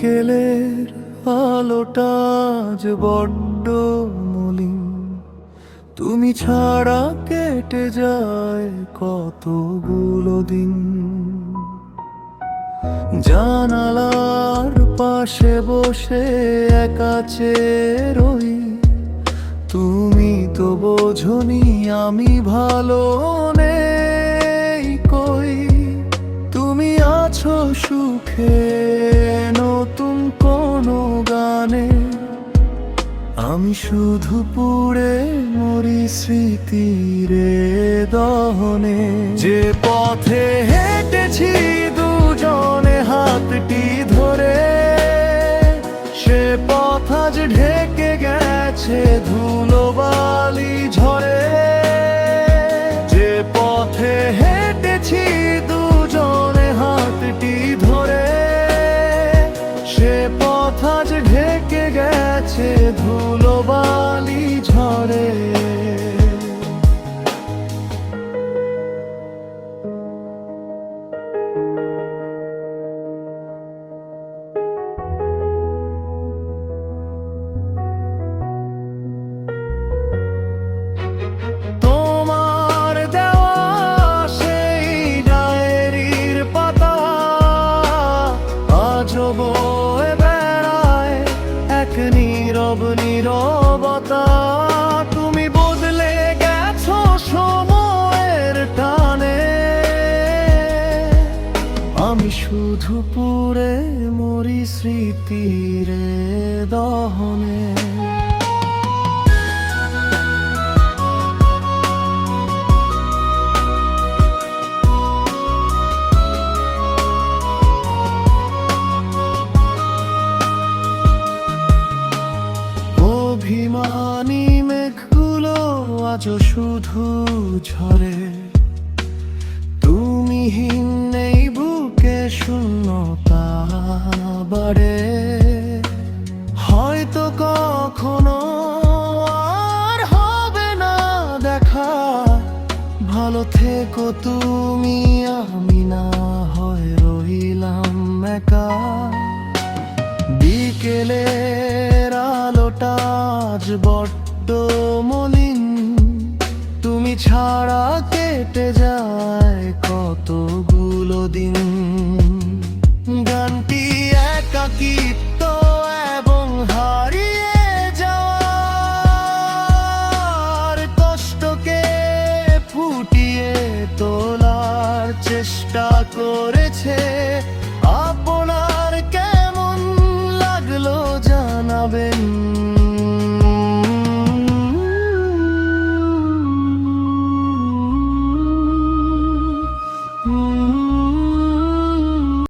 বিকেলের আলোটা আজ বড্ড মলিন, তুমি ছাড়া কেটে যায় কতগুলো দিন। জানালার পাশে বসে একা চেয়ে রই, তুমি তো বোঝনি আমি ভালো নেই কই। তুমি আছো সুখে নতুন কোনো গানে, আমি শুধু পুড়ে মরি স্মৃতির দহনে। যে পথে হেঁটেছি দুজনে হাতটি ধরে, সে পথ আজ ঢেকে গেছে ধুলোবালি ঝরে। যে পথে হেঁটেছি দুজনে হাতটি ধরে, সে পথ আজ ঢেকে গেছে ধুলোবালি ঝরে। তোমার দেওয়া সেই ডায়েরির পাতা আজও বয়ে বেড়ায় এক নীরব নীরবতা। তুমি বদলে গেছো সময়ের টানে, আমি শুধু পুড়ে মরি স্মৃতির দহনে। অভিমানী মেঘগুলো আজও শুধু ঝরে, তুমিহীন নেই বুকে শূন্যতা বাড়ে। হয়তো কখনো আর হবে না দেখা, ভালো থেকো তুমি, আমি না হয় রইলাম একা। বিকেলের আলোটা আজ বড্ড মলিন, তুমি ছাড়া কেটে যায় কতগুলো দিন। গানটি একাকিত্ব এবং হারিয়ে যাওয়ার কষ্টকে ফুটিয়ে তোলার চেষ্টা করেছে।